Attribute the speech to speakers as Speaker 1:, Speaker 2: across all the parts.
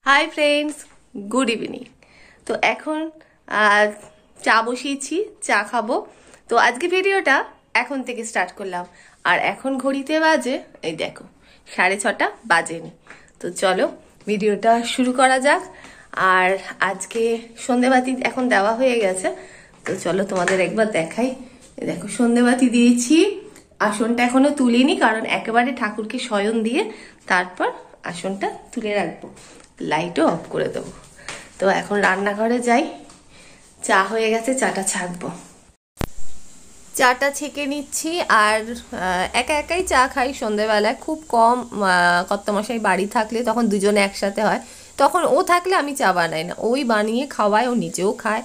Speaker 1: Hi friends, good evening. তো এখন চা বসিয়েছি, চা খাবো। তো আজকে ভিডিওটা এখন থেকে স্টার্ট করলাম। আর এখন ঘড়িতে বাজে, এই দেখো 6:30 বাজেনি। তো চলো ভিডিওটা শুরু করা যাক। আর আজকে সন্ধেবাতি এখন দেওয়া হয়ে গেছে। তো চলো তোমাদের একবার দেখাই। দেখো সন্ধেবাতি দিয়েছি, আসনটা এখনো তুলিনি, কারণ একেবারে ঠাকুরকে শয়ন দিয়ে তারপর আসনটা তুলে রাখবো, লাইটও অফ করে দেবো। তো এখন রান্নাঘরে যাই, চা হয়ে গেছে, চাটা ছাঁকবো। চাটা ছেঁকে নিচ্ছি। আর একা একাই চা খাই সন্ধেবেলায়, খুব কম। কর্তামশাই বাড়ি থাকলে তখন দুজনে একসাথে হয়, তখন ও থাকলে আমি চা বানাই না, ওই বানিয়ে খাওয়ায়, ও নিজেও খায়।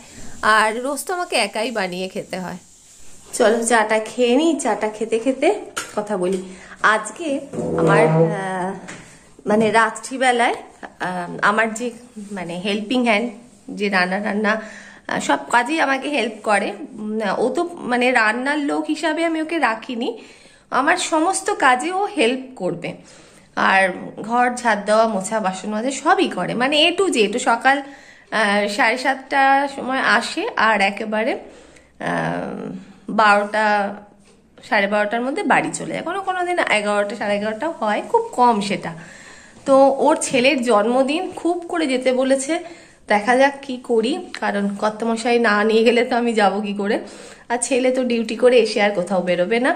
Speaker 1: আর রোজ তো আমাকে একাই বানিয়ে খেতে হয়। চলো চাটা খেয়ে নিই, চাটা খেতে খেতে কথা বলি। আজকে আমার মানে রাত্রিবেলায় আমার যে মানে হেল্পিং হ্যান্ড, যে রান্না সব কাজেই আমাকে হেল্প করে, ও তো মানে রান্নার লোক হিসাবে আমি ওকে রাখিনি, আমার সমস্ত কাজে ও হেল্প করবে। আর ঘর ঝাড় দেওয়া, মোছা, বাসন মাজা সবই করে, মানে A to Z। সকাল 7:30টার সময় আসে আর একেবারে 12টা 12:30টার মধ্যে বাড়ি চলে যায়। কোনো দিন 11টা 11:30টাও হয়, খুব কম সেটা। তো ওর ছেলের জন্মদিন, খুব করে যেতে বলেছে, দেখা যাক কি করি, কারণ কর্তামশাই না নিয়ে গেলে তো আমি যাব কি করে। আর ছেলে তো ডিউটি করে এসে আর কোথাও বেরোবে না,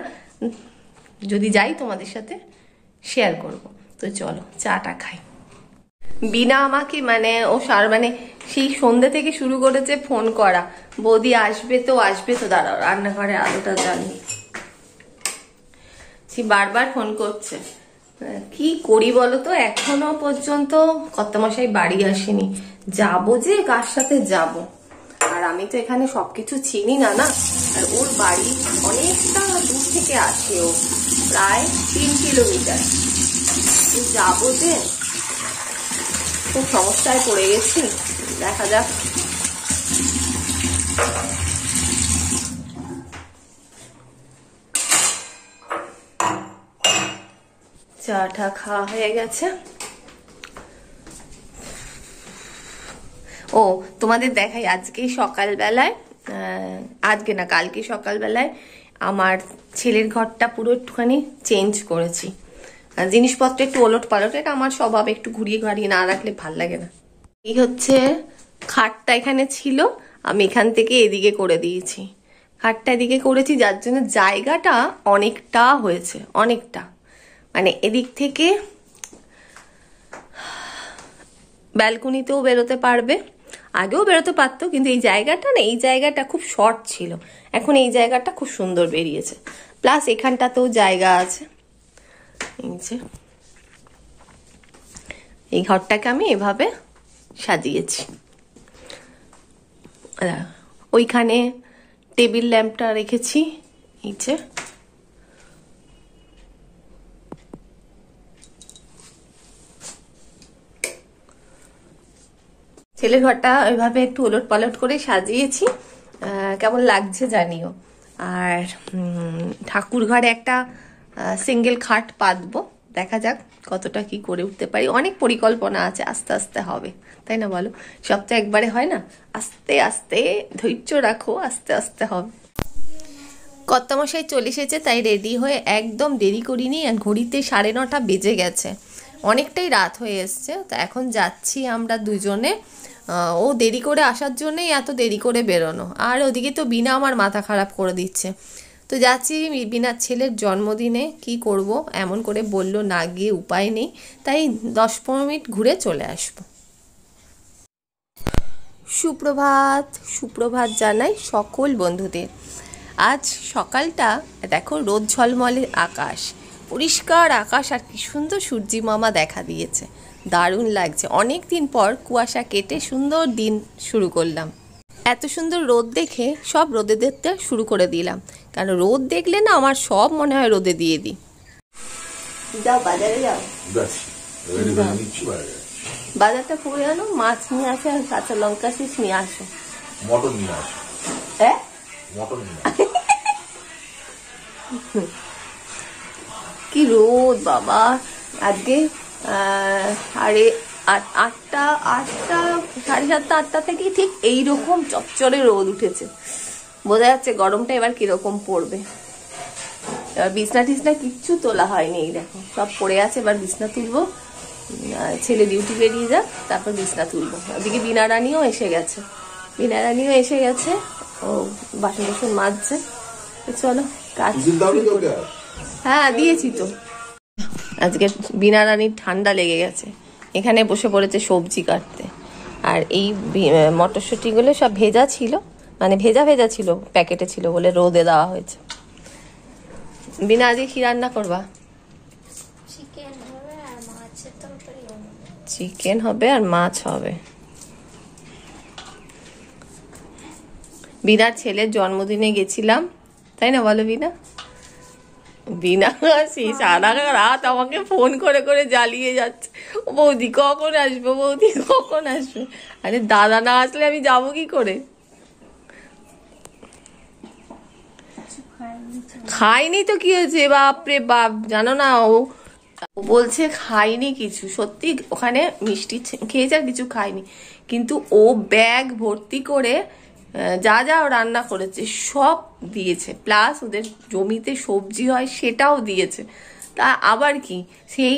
Speaker 1: যদি যাই তোমাদের সাথে শেয়ার করব। তো চলো চাটা খাই। বিনা আমাকে মানে ও মানে সেই সন্ধ্যে থেকে শুরু করেছে ফোন করা, বৌদি আসবে তো দাঁড়াও রান্নাঘরে আলোটা জ্বালিয়ে, বারবার ফোন করছে। কি করি বলো তো, এখনো পর্যন্ত কর্তামশাই বাড়ি আসেনি। যাবো যে কার সাথে যাব, আর আমি তো এখানে সবকিছু চিনি না। আর ওর বাড়ি অনেকটা দূর থেকে আসে, ও প্রায় 3 কিলোমিটার। যাবো যে, খুব সমস্যায় পড়ে গেছি, দেখা যাক। চাটা খাওয়া হয়ে গেছে। ও তোমাদের দেখাই, আজকে সকালবেলায়, আজকে না কালকে সকালবেলায় আমার ছেলের ঘরটা পুরো একটুখানি চেঞ্জ করেছি, জিনিসপত্র একটু ওলট পালট। এটা আমার স্বভাব, একটু ঘুরিয়ে ঘাড়িয়ে না রাখলে ভাল লাগে না। এই হচ্ছে খাটটা এখানে ছিল, আমি এখান থেকে এদিকে করে দিয়েছি। খাটটা এদিকে করেছি, যার জন্য জায়গাটা অনেকটা হয়েছে, অনেকটা। মানে এদিক থেকে ব্যালকনিতেও বেরোতে পারবে, আগেও বেরোতে পারতো, কিন্তু এই জায়গাটা না, এই জায়গাটা খুব শর্ট ছিল, এখন এই জায়গাটা খুব সুন্দর বেরিয়েছে। প্লাস এখানটাতেও জায়গা আছে। এই ঘরটাকে আমি এভাবে সাজিয়েছি। ওইখানে টেবিল ল্যাম্পটা রেখেছি, এই যে। ছেলের ঘরটা ওইভাবে একটু ওলট পালট করে সাজিয়েছি, কেমন লাগছে জানিও। আর ঠাকুর ঘরে একটা সিঙ্গেল খাট পাতবো, দেখা যাক কতটা কি করে উঠতে পারি। অনেক পরিকল্পনা আছে, আস্তে আস্তে হবে, তাই না বলো? সব তো একবারে হয় না, আস্তে আস্তে ধৈর্য রাখো, আস্তে আস্তে হবে। কর্তামশাই চলে এসেছে, তাই রেডি হয়ে, একদম দেরি করিনি, ঘড়িতে 9:30 বেজে গেছে, অনেকটাই রাত হয়ে এসছে। তো এখন যাচ্ছি আমরা দুজনে, ও দেরি করে আসার জন্যই এত দেরি করে বেরোনো। আর ওদিকে তো বিনা আমার মাথা খারাপ করে দিচ্ছে। তো যাচ্ছি বিনার ছেলের জন্মদিনে, কি করব, এমন করে বললো, না গিয়ে উপায় নেই, তাই 10-15 মিনিট ঘুরে চলে আসবো। সুপ্রভাত, সুপ্রভাত জানাই সকল বন্ধুদের। আজ সকালটা দেখো, রোদ ঝলমলে আকাশ, পরিষ্কার আকাশ, আর কি সুন্দর সূর্যি মামা দেখা দিয়েছে, দারুণ লাগছে। অনেক দিন পর কুয়াশা কেটে সুন্দর দিন শুরু করলাম। এত সুন্দর রোদ দেখে সব রোদে দেখতে শুরু করে দিলাম, কারণ রোদ দেখলে না আমার সব মনে হয় রোদে দিয়ে দিই। যাও বাজারে যাও, বাজারটা করে আনো, মাছ নিয়ে আসে, আর কাঁচা লঙ্কা শেষ নিয়ে আসো, মটন নিয়ে আসো। হ্যাঁ, মটন নিয়ে আসো। কি রোদ বাবা আজকে, আর আটটা 7:30 8টা থেকে ঠিক এইরকম চচ্চরে রোদ উঠেছে, বোঝা যাচ্ছে গরমটা এবার কিরকম পড়বে। এবার বিছনা টিছনা কিচ্ছু তোলা হয়নি, এই দেখো সব পড়ে আছে, এবার বিছনা তুলবো, ছেলে ডিউটি বেরিয়ে যাক, তারপর বিছনা তুলবো। ওদিকে বিনা রানীও এসে গেছে, ও বাসন টাসন মাজছে। চলো কাজ, হ্যাঁ দিয়েছি তো। আজকে বিনা রানীর ঠান্ডা লেগে গেছে, এখানে বসে পড়েছে সবজি কাটতে। আর এই মটরশুঁটিগুলো সব ভেজা ছিল, মানে ভেজা ছিল, প্যাকেটে ছিল বলে রোদে দেওয়া হয়েছে। বিনা আজকে কি রান্না করবা? চিকেন হবে আর মাছ হবে। বিনার ছেলের জন্মদিনে গেছিলাম, তাই না বলো বিনা? বিনা সারা রাত আমাকে ফোন করে করে জ্বালিয়ে যাচ্ছে, বৌদি কখন আসবে, বৌদি কখন আসবে। আরে দাদা না আসলে আমি যাবো কি করে? খাইনি তো কি হয়েছে, বাপরে বাপ, জানো না ও বলছে খাইনি কিছু, সত্যি ওখানে মিষ্টি খেয়েছে আর কিছু খাইনি, কিন্তু ও ব্যাগ ভর্তি করে যা যা রান্না করেছে সব দিয়েছে, প্লাস ওদের জমিতে সবজি হয় সেটাও দিয়েছে। তা আবার কি, সেই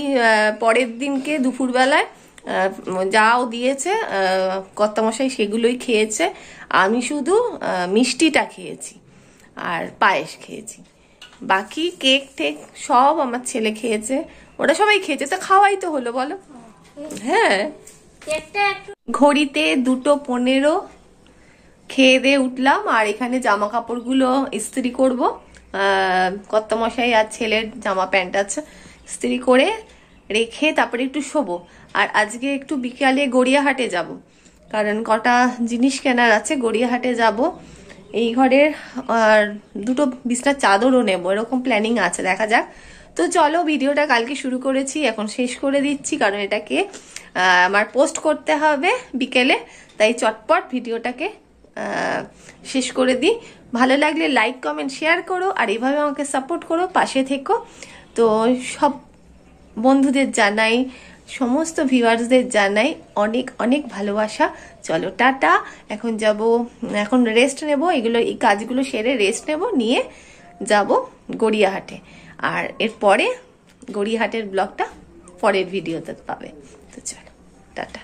Speaker 1: পরের দিনকে দুপুরবেলায় যাও দিয়েছে কর্তামশাই সেগুলোই খেয়েছে, আমি শুধু মিষ্টিটা খেয়েছি আর পায়েস খেয়েছি, বাকি কেক টেক সব আমার ছেলে খেয়েছে, ওরা সবাই খেয়েছে, তা খাওয়াই তো হলো বলো। হ্যাঁ, ঘড়িতে 2:15 খেয়ে দিয়ে উঠলাম, আর এখানে জামা কাপড়গুলো ইস্ত্রি করবো, কর্তামশাই আর ছেলের জামা প্যান্ট আছে, ইস্ত্রি করে রেখে তারপরে একটু শোবো। আর আজকে একটু বিকালে গড়িয়াহাটে যাব, কারণ কটা জিনিস কেনার আছে, গড়িয়াহাটে যাব। এই ঘরের আর 2টো বিছনার চাদরও নেবো, এরকম প্ল্যানিং আছে, দেখা যাক। তো চলো, ভিডিওটা কালকে শুরু করেছি, এখন শেষ করে দিচ্ছি, কারণ এটাকে আমার পোস্ট করতে হবে বিকেলে, তাই চটপট ভিডিওটাকে শেষ করে দিই। ভালো লাগলে লাইক কমেন্ট শেয়ার করো, আর এইভাবে আমাকে সাপোর্ট করো, পাশে থেকো। তো সব বন্ধুদের জানাই, সমস্ত ভিউয়ার্সদের জানাই অনেক অনেক ভালোবাসা। চলো টাটা, এখন যাব, এখন রেস্ট নেব, এই কাজগুলো সেরে রেস্ট নেব, নিয়ে যাব গড়িয়াহাটে। আর এরপরে গড়িয়াহাটের ব্লগটা পরের ভিডিওতে পাবে। তো চলো টাটা।